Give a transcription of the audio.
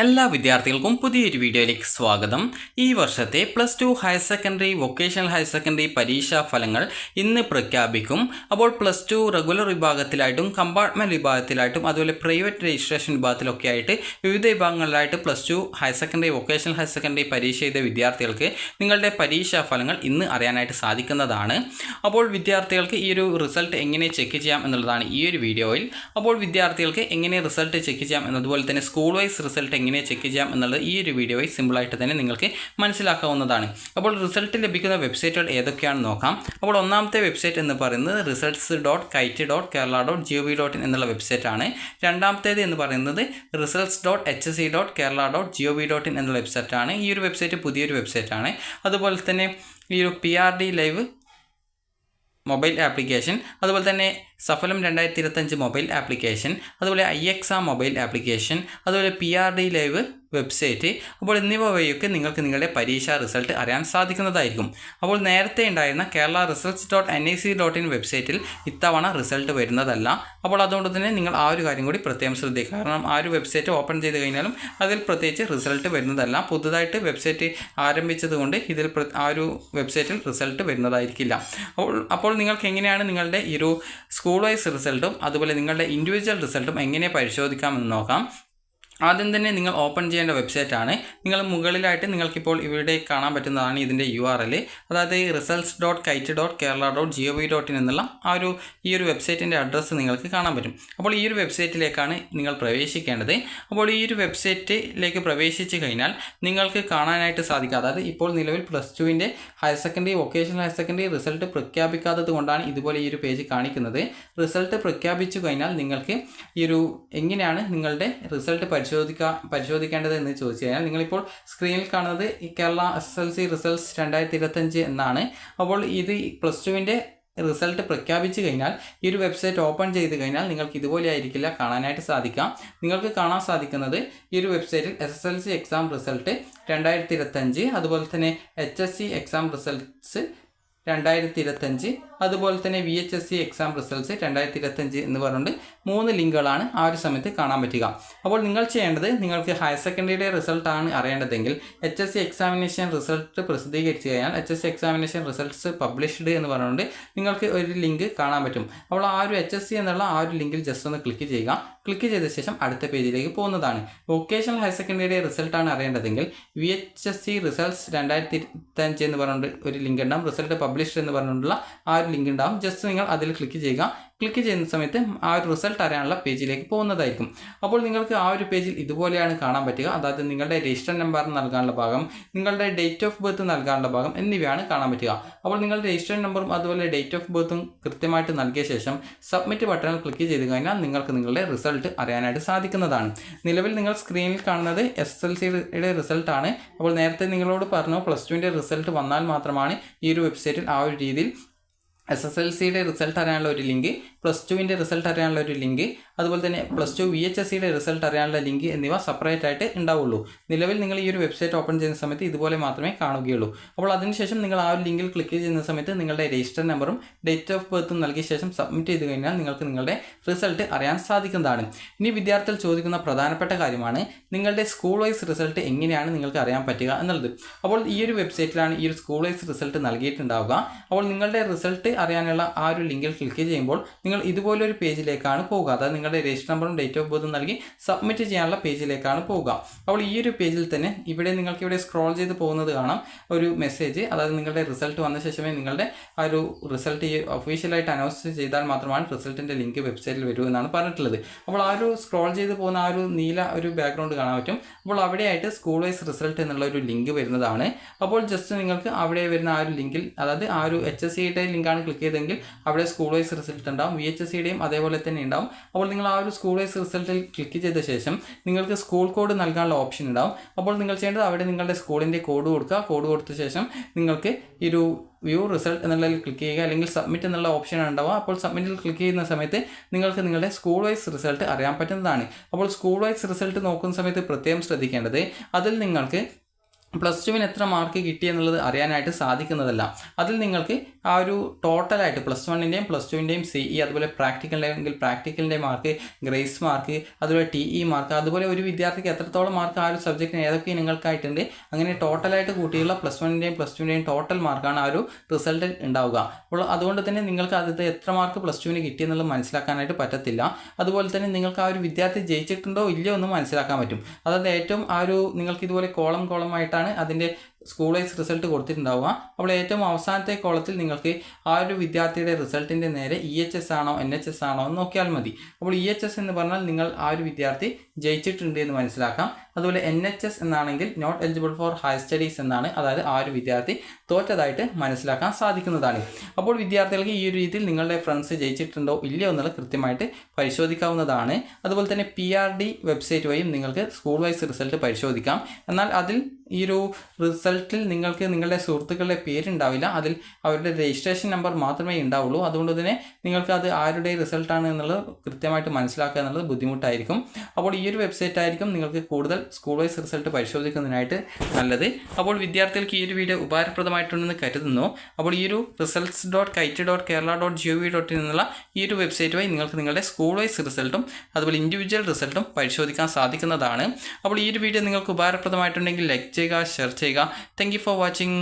എല്ലാ വിദ്യാർത്ഥികൾക്കും പുതിയൊരു വീഡിയോയിലേക്ക് സ്വാഗതം. ഈ വർഷത്തെ +2 higher secondary, vocational higher secondary പരീക്ഷാ ഫലങ്ങൾ ഇന്ന് പ്രഖ്യാപിക്കും. അപ്പോൾ +2 റെഗുലർ വിഭാഗത്തിലായിട്ടും കമ്പാർട്ട്മെൻറ്റ് വിഭാഗത്തിലായിട്ടും അതുപോലെ പ്രൈവറ്റ് രജിസ്ട്രേഷൻ വിഭാഗത്തിലൊക്കെ ആയിട്ട് വിവിധ വിഭാഗങ്ങളിലായിട്ട് +2 higher secondary, vocational higher secondary പരീക്ഷ ചെയ്ത വിദ്യാർത്ഥികൾക്ക് നിങ്ങളുടെ പരീക്ഷാ ഫലങ്ങൾ ഇന്ന് അറിയാനായിട്ട് സാധിക്കുന്നതാണ്. അപ്പോൾ വിദ്യാർത്ഥികൾക്ക് ഈ ഒരു റിസൾട്ട് എങ്ങനെ ചെക്ക് ചെയ്യാം എന്നുള്ളതാണ് ഈ ഒരു വീഡിയോയിൽ. അപ്പോൾ വിദ്യാർത്ഥികൾക്ക് എങ്ങനെ റിസൾട്ട് ചെക്ക് ചെയ്യാം എന്നതുപോലെ തന്നെ സ്കൂൾ വൈസ് റിസൾട്ട് എങ്ങനെ ചെക്ക് ചെയ്യാം എന്നുള്ളത് ഈ ഒരു വീഡിയോയിൽ സിമ്പിളായിട്ട് തന്നെ നിങ്ങൾക്ക് മനസ്സിലാക്കാവുന്നതാണ്. അപ്പോൾ റിസൾട്ട് ലഭിക്കുന്ന വെബ്സൈറ്റുകൾ ഏതൊക്കെയാണെന്ന് നോക്കാം. അപ്പോൾ ഒന്നാമത്തെ വെബ്സൈറ്റ് എന്ന് പറയുന്നത് results.kite.kerala.gov.in എന്നുള്ള വെബ്സൈറ്റാണ്. രണ്ടാമത്തേത് എന്ന് പറയുന്നത് results.hsc.kerala.gov.in എന്നുള്ള വെബ്സൈറ്റാണ്. ഈ ഒരു വെബ്സൈറ്റ് പുതിയൊരു വെബ്സൈറ്റാണ്. അതുപോലെ തന്നെ ഈ ഒരു PRD ലൈവ് മൊബൈൽ ആപ്ലിക്കേഷൻ, അതുപോലെ തന്നെ സഫലം 2025 മൊബൈൽ ആപ്ലിക്കേഷൻ, അതുപോലെ iExam മൊബൈൽ ആപ്ലിക്കേഷൻ, അതുപോലെ PRD ലൈവ് വെബ്സൈറ്റ്. അപ്പോൾ എന്നിവ വഴിയൊക്കെ നിങ്ങൾക്ക് നിങ്ങളുടെ പരീക്ഷാ റിസൾട്ട് അറിയാൻ സാധിക്കുന്നതായിരിക്കും. അപ്പോൾ നേരത്തെ ഉണ്ടായിരുന്ന കേരള results.nic.in വെബ്സൈറ്റിൽ ഇത്തവണ റിസൾട്ട് വരുന്നതല്ല. അപ്പോൾ അതുകൊണ്ട് തന്നെ നിങ്ങൾ ആ ഒരു കാര്യം കൂടി പ്രത്യേകം ശ്രദ്ധിക്കുക. കാരണം ആ ഒരു വെബ്സൈറ്റ് ഓപ്പൺ ചെയ്ത് കഴിഞ്ഞാലും അതിൽ പ്രത്യേകിച്ച് റിസൾട്ട് വരുന്നതല്ല. പുതുതായിട്ട് വെബ്സൈറ്റ് ആരംഭിച്ചത് കൊണ്ട് ഇതിൽ ആ ഒരു വെബ്സൈറ്റിൽ റിസൾട്ട് വരുന്നതായിരിക്കില്ല. അപ്പോൾ നിങ്ങൾക്ക് എങ്ങനെയാണ് നിങ്ങളുടെ ഈ ഒരു സ്കൂൾ വൈസ് റിസൾട്ടും അതുപോലെ നിങ്ങളുടെ ഇൻഡിവിജ്വൽ റിസൾട്ടും എങ്ങനെ പരിശോധിക്കാമെന്ന് നോക്കാം. ആദ്യം തന്നെ നിങ്ങൾ ഓപ്പൺ ചെയ്യേണ്ട വെബ്സൈറ്റാണ്. നിങ്ങൾ മുകളിലായിട്ട് നിങ്ങൾക്കിപ്പോൾ ഇവിടെ കാണാൻ പറ്റുന്നതാണ് ഇതിൻ്റെ URL. അതായത് results.kite.kerala.gov.in എന്നുള്ള ഈ ഒരു വെബ്സൈറ്റിൻ്റെ അഡ്രസ്സ് നിങ്ങൾക്ക് കാണാൻ പറ്റും. അപ്പോൾ ഈ ഒരു വെബ്സൈറ്റിലേക്കാണ് നിങ്ങൾ പ്രവേശിക്കേണ്ടത്. അപ്പോൾ ഈ ഒരു വെബ്സൈറ്റിലേക്ക് പ്രവേശിച്ച് കഴിഞ്ഞാൽ നിങ്ങൾക്ക് കാണാനായിട്ട് സാധിക്കുക, അതായത് ഇപ്പോൾ നിലവിൽ +2ൻ്റെ higher secondary, vocational higher secondary result പ്രഖ്യാപിക്കാത്തത് കൊണ്ടാണ് ഇതുപോലെ ഈ ഒരു പേജ് കാണിക്കുന്നത്. റിസൾട്ട് പ്രഖ്യാപിച്ചു കഴിഞ്ഞാൽ നിങ്ങൾക്ക് ഈ ഒരു എങ്ങനെയാണ് നിങ്ങളുടെ റിസൾട്ട് പരിശോധിക്കേണ്ടത് എന്ന് ചോദിച്ചു കഴിഞ്ഞാൽ നിങ്ങളിപ്പോൾ സ്ക്രീനിൽ കാണുന്നത് ഈ കേരള SSLC റിസൾട്ട്സ് 2025 എന്നാണ്. അപ്പോൾ ഇത് +2ൻ്റെ റിസൾട്ട് പ്രഖ്യാപിച്ചു കഴിഞ്ഞാൽ ഈ ഒരു വെബ്സൈറ്റ് ഓപ്പൺ ചെയ്ത് കഴിഞ്ഞാൽ നിങ്ങൾക്ക് ഇതുപോലെ ആയിരിക്കില്ല കാണാനായിട്ട് സാധിക്കാം. നിങ്ങൾക്ക് കാണാൻ സാധിക്കുന്നത് ഈ ഒരു വെബ്സൈറ്റിൽ SSLC എക്സാം റിസൾട്ട് 2025, അതുപോലെ തന്നെ HSC എക്സാം റിസൾട്ട്സ് 2025, അതുപോലെ തന്നെ VHSC എക്സാം റിസൾട്ട്സ് 2025 എന്ന് പറഞ്ഞുകൊണ്ട് 3 ലിങ്കുകളാണ് ആ ഒരു സമയത്ത് കാണാൻ പറ്റുക. അപ്പോൾ നിങ്ങൾ ചെയ്യേണ്ടത്, നിങ്ങൾക്ക് ഹയർ സെക്കൻഡറിയുടെ റിസൾട്ടാണ് അറിയേണ്ടതെങ്കിൽ HSC എക്സാമിനേഷൻ റിസൾട്ട് പ്രസിദ്ധീകരിച്ച് കഴിഞ്ഞാൽ HSC എക്സാമിനേഷൻ റിസൾട്ട്സ് പബ്ലിഷ്ഡ് എന്ന് പറഞ്ഞുകൊണ്ട് നിങ്ങൾക്ക് ഒരു ലിങ്ക് കാണാൻ പറ്റും. അപ്പോൾ ആ ഒരു HSC എന്നുള്ള ആ ഒരു ലിങ്കിൽ ജസ്റ്റ് ഒന്ന് ക്ലിക്ക് ചെയ്യുക. ക്ലിക്ക് ചെയ്ത ശേഷം അടുത്ത പേജിലേക്ക് പോകുന്നതാണ്. വൊക്കേഷണൽ ഹയർ സെക്കൻഡറിയുടെ റിസൾട്ടാണ് അറിയേണ്ടതെങ്കിൽ VHSC റിസൾട്ട്സ് 2025 എന്ന് പറഞ്ഞുകൊണ്ട് ഒരു ലിങ്ക് ഉണ്ടാകും. റിസൾട്ട് പബ്ലിഷ്ഡ് എന്ന് പറഞ്ഞുകൊണ്ടുള്ള ആ ഒരു ലിങ്ക് ഉണ്ടാകും. ജസ്റ്റ് നിങ്ങൾ അതിൽ ക്ലിക്ക് ചെയ്യുക. ക്ലിക്ക് ചെയ്യുന്ന സമയത്ത് ആ ഒരു റിസൾട്ട് അറിയാനുള്ള പേജിലേക്ക് പോകുന്നതായിരിക്കും. അപ്പോൾ നിങ്ങൾക്ക് ആ ഒരു പേജിൽ ഇതുപോലെയാണ് കാണാൻ പറ്റുക. അതായത് നിങ്ങളുടെ രജിസ്റ്റർ നമ്പർ നൽകാനുള്ള ഭാഗം, നിങ്ങളുടെ ഡേറ്റ് ഓഫ് ബർത്ത് നൽകാനുള്ള ഭാഗം എന്നിവയാണ് കാണാൻ പറ്റുക. അപ്പോൾ നിങ്ങളുടെ രജിസ്റ്റർ നമ്പറും അതുപോലെ ഡേറ്റ് ഓഫ് ബർത്തും കൃത്യമായിട്ട് നൽകിയ ശേഷം സബ്മിറ്റ് ബട്ടണിൽ ക്ലിക്ക് ചെയ്ത് കഴിഞ്ഞാൽ നിങ്ങൾക്ക് നിങ്ങളുടെ റിസൾട്ട് അറിയാനായിട്ട് സാധിക്കുന്നതാണ്. നിലവിൽ നിങ്ങൾ സ്ക്രീനിൽ കാണുന്നത് SSLCയുടെ റിസൾട്ടാണ്. അപ്പോൾ നേരത്തെ നിങ്ങളോട് പറഞ്ഞു +2ൻ്റെ റിസൾട്ട് വന്നാൽ മാത്രമാണ് ഈ ഒരു വെബ്സൈറ്റിൽ ആ ഒരു രീതിയിൽ SSLCയുടെ റിസൾട്ട് അറിയാനുള്ള ഒരു ലിങ്ക്, +2ൻ്റെ റിസൾട്ട് അറിയാനുള്ള ഒരു ലിങ്ക്, അതുപോലെ തന്നെ +2 VHSCയുടെ റിസൾട്ട് അറിയാനുള്ള ലിങ്ക് എന്നിവ സെപ്പറേറ്റ് ആയിട്ട് ഉണ്ടാവുള്ളൂ. നിലവിൽ നിങ്ങൾ ഈ ഒരു വെബ്സൈറ്റ് ഓപ്പൺ ചെയ്യുന്ന സമയത്ത് ഇതുപോലെ മാത്രമേ കാണുകയുള്ളൂ. അപ്പോൾ അതിനുശേഷം നിങ്ങൾ ആ ഒരു ലിങ്കിൽ ക്ലിക്ക് ചെയ്യുന്ന സമയത്ത് നിങ്ങളുടെ രജിസ്റ്റർ നമ്പറും ഡേറ്റ് ഓഫ് ബർത്തും നൽകിയ ശേഷം സബ്മിറ്റ് ചെയ്ത് കഴിഞ്ഞാൽ നിങ്ങൾക്ക് നിങ്ങളുടെ റിസൾട്ട് അറിയാൻ സാധിക്കുന്നതാണ്. ഇനി വിദ്യാർത്ഥികൾ ചോദിക്കുന്ന പ്രധാനപ്പെട്ട കാര്യമാണ് നിങ്ങളുടെ സ്കൂൾ വൈസ് റിസൾട്ട് എങ്ങനെയാണ് നിങ്ങൾക്ക് അറിയാൻ പറ്റുക എന്നുള്ളത്. അപ്പോൾ ഈ ഒരു വെബ്സൈറ്റിലാണ് ഈ ഒരു സ്കൂൾ വൈസ് റിസൾട്ട് നൽകിയിട്ടുണ്ടാവുക. അപ്പോൾ നിങ്ങളുടെ റിസൾട്ട് അറിയാനുള്ള ആ ഒരു ലിങ്കിൽ ക്ലിക്ക് ചെയ്യുമ്പോൾ നിങ്ങൾ ഇതുപോലൊരു പേജിലേക്കാണ് പോവുക. അതായത് നിങ്ങളുടെ രജിസ്റ്റർ നമ്പറും ഡേറ്റ് ഓഫ് ബർത്തും നൽകി സബ്മിറ്റ് ചെയ്യാനുള്ള പേജിലേക്കാണ് പോവുക. അപ്പോൾ ഈ ഒരു പേജിൽ തന്നെ നിങ്ങൾക്ക് സ്ക്രോൾ ചെയ്ത് പോകുന്നത് കാണാം ഒരു മെസ്സേജ്. അതായത് നിങ്ങളുടെ റിസൾട്ട് വന്ന ശേഷമേ നിങ്ങളുടെ ആ ഒരു റിസൾട്ട് ഒഫീഷ്യലായിട്ട് അനൗൺസ് ചെയ്താൽ മാത്രമാണ് റിസൾട്ടിൻ്റെ ലിങ്ക് വെബ്സൈറ്റിൽ വരൂ എന്നാണ് പറഞ്ഞിട്ടുള്ളത്. അപ്പോൾ ആ ഒരു സ്ക്രോൾ ചെയ്ത് പോകുന്ന ആ ഒരു നീല ഒരു ബാക്ക്ഗ്രൗണ്ട് കാണാൻ പറ്റും. അപ്പോൾ അവിടെയായിട്ട് സ്കൂൾ വൈസ് റിസൾട്ട് എന്നുള്ള ഒരു ലിങ്ക് വരുന്നതാണ്. അപ്പോൾ ജസ്റ്റ് നിങ്ങൾക്ക് അവിടെ വരുന്ന ആ ഒരു ലിങ്കിൽ, അതായത് ആ ഒരു HSCയുടെ ലിങ്കാണ് ക്ലിക്ക് ചെയ്തെങ്കിൽ അവിടെ സ്കൂൾ വൈസ് റിസൾട്ട് ഉണ്ടാവും. VHSCയുടെയും അതേപോലെ തന്നെ ഉണ്ടാവും. അപ്പോൾ നിങ്ങൾ ആ ഒരു സ്കൂൾ വൈസ് റിസൾട്ടിൽ ക്ലിക്ക് ചെയ്ത ശേഷം നിങ്ങൾക്ക് സ്കൂൾ കോഡ് നൽകാനുള്ള ഓപ്ഷൻ ഉണ്ടാവും. അപ്പോൾ നിങ്ങൾ ചെയ്യേണ്ടത് അവിടെ നിങ്ങളുടെ സ്കൂളിൻ്റെ കോഡ് കൊടുക്കുക. കോഡ് കൊടുത്ത ശേഷം നിങ്ങൾക്ക് ഈ ഒരു വ്യൂ റിസൾട്ട് എന്നുള്ളതിൽ ക്ലിക്ക് ചെയ്യുക, അല്ലെങ്കിൽ സബ്മിറ്റ് എന്നുള്ള ഓപ്ഷനാണ് ഉണ്ടാവുക. അപ്പോൾ സബ്മിറ്റിൽ ക്ലിക്ക് ചെയ്യുന്ന സമയത്ത് നിങ്ങൾക്ക് നിങ്ങളുടെ സ്കൂൾ വൈസ് റിസൾട്ട് അറിയാൻ പറ്റുന്നതാണ്. അപ്പോൾ സ്കൂൾ വൈസ് റിസൾട്ട് നോക്കുന്ന സമയത്ത് പ്രത്യേകം ശ്രദ്ധിക്കേണ്ടത്, അതിൽ നിങ്ങൾക്ക് പ്ലസ് ടുവിന് എത്ര മാർക്ക് കിട്ടി എന്നുള്ളത് അറിയാനായിട്ട് സാധിക്കുന്നതല്ല. അതിൽ നിങ്ങൾക്ക് ആ ഒരു ടോട്ടലായിട്ട് പ്ലസ് വണ്ണിൻ്റെയും പ്ലസ് ടുവിൻ്റെയും CE, അതുപോലെ പ്രാക്ടിക്കലിൻ്റെ പ്രാക്ടിക്കലിൻ്റെ മാർക്ക്, ഗ്രേസ് മാർക്ക്, അതുപോലെ TE മാർക്ക്, അതുപോലെ ഒരു വിദ്യാർത്ഥിക്ക് എത്രത്തോളം മാർക്ക് ആ ഒരു സബ്ജക്റ്റിന് ഏതൊക്കെ ഇനങ്ങൾക്കായിട്ടുണ്ട്, അങ്ങനെ ടോട്ടലായിട്ട് കൂട്ടിയുള്ള പ്ലസ് വണ്ണിൻ്റെയും പ്ലസ് ടുവിൻ്റെയും ടോട്ടൽ മാർക്കാണ് ആ ഒരു റിസൾട്ടിൽ ഉണ്ടാവുക. അപ്പോൾ അതുകൊണ്ട് തന്നെ നിങ്ങൾക്ക് അത് എത്ര മാർക്ക് പ്ലസ് ടുവിന് കിട്ടിയെന്നുള്ളത് മനസ്സിലാക്കാനായിട്ട് പറ്റത്തില്ല. അതുപോലെ തന്നെ നിങ്ങൾക്ക് ആ ഒരു വിദ്യാർത്ഥി ജയിച്ചിട്ടുണ്ടോ ഇല്ലയോ എന്ന് മനസ്സിലാക്കാൻ പറ്റും. അതായത് ഏറ്റവും ആ ഒരു നിങ്ങൾക്ക് ഇതുപോലെ കോളമായിട്ടാണ് അതിൻ്റെ സ്കൂൾ വൈസ് റിസൾട്ട് കൊടുത്തിട്ടുണ്ടാവുക. അപ്പോൾ ഏറ്റവും അവസാനത്തെ കോളത്തിൽ നിങ്ങൾക്ക് ആ ഒരു വിദ്യാർത്ഥിയുടെ റിസൾട്ടിൻ്റെ നേരെ EHS ആണോ NHS ആണോ എന്ന് നോക്കിയാൽ മതി. അപ്പോൾ EHS എന്ന് പറഞ്ഞാൽ നിങ്ങൾ ആ ഒരു വിദ്യാർത്ഥി ജയിച്ചിട്ടുണ്ട് എന്ന് മനസ്സിലാക്കാം. അതുപോലെ NHS എന്നാണെങ്കിൽ not eligible for higher studies എന്നാണ്, അതായത് ആ ഒരു വിദ്യാർത്ഥി തോറ്റതായിട്ട് മനസ്സിലാക്കാൻ സാധിക്കുന്നതാണ്. അപ്പോൾ വിദ്യാർത്ഥികൾക്ക് ഈ ഒരു രീതിയിൽ നിങ്ങളുടെ ഫ്രണ്ട്സ് ജയിച്ചിട്ടുണ്ടോ ഇല്ലയോ എന്നുള്ളത് കൃത്യമായിട്ട് പരിശോധിക്കാവുന്നതാണ്. അതുപോലെ തന്നെ PRD വെബ്സൈറ്റ് വഴിയും നിങ്ങൾക്ക് സ്കൂൾ വൈസ് റിസൾട്ട് പരിശോധിക്കാം. എന്നാൽ അതിൽ ഈ ഒരു റിസൾട്ടിൽ നിങ്ങൾക്ക് നിങ്ങളുടെ സുഹൃത്തുക്കളുടെ പേരുണ്ടാവില്ല, അതിൽ അവരുടെ രജിസ്ട്രേഷൻ നമ്പർ മാത്രമേ ഉണ്ടാവുള്ളൂ. അതുകൊണ്ട് തന്നെ നിങ്ങൾക്ക് അത് ആരുടെ റിസൾട്ടാണ് എന്നുള്ളത് കൃത്യമായിട്ട് മനസ്സിലാക്കുക എന്നുള്ളത് ബുദ്ധിമുട്ടായിരിക്കും. അപ്പോൾ ഈ ഒരു വെബ്സൈറ്റ് ആയിരിക്കും നിങ്ങൾക്ക് കൂടുതൽ സ്കൂൾ വൈസ് റിസൾട്ട് പരിശോധിക്കുന്നതിനായിട്ട് നല്ലത്. അപ്പോൾ വിദ്യാർത്ഥികൾക്ക് ഈ ഒരു വീഡിയോ ഉപകാരപ്രദമായിട്ടുണ്ടെന്ന് കരുതുന്നു. അപ്പോൾ ഈ ഒരു results.kit.kerala.gov.in എന്നുള്ള ഈ ഒരു വെബ്സൈറ്റ് വഴി നിങ്ങൾക്ക് നിങ്ങളുടെ സ്കൂൾ വൈസ് റിസൾട്ടും അതുപോലെ ഇൻഡിവിജ്വൽ റിസൾട്ടും പരിശോധിക്കാൻ സാധിക്കുന്നതാണ്. അപ്പോൾ ഈ ഒരു വീഡിയോ നിങ്ങൾക്ക് ഉപകാരപ്രദമായിട്ടുണ്ടെങ്കിൽ ലൈക്ക് ചെയ്യുക, ഷെയർ ചെയ്യുക. Thank you for watching.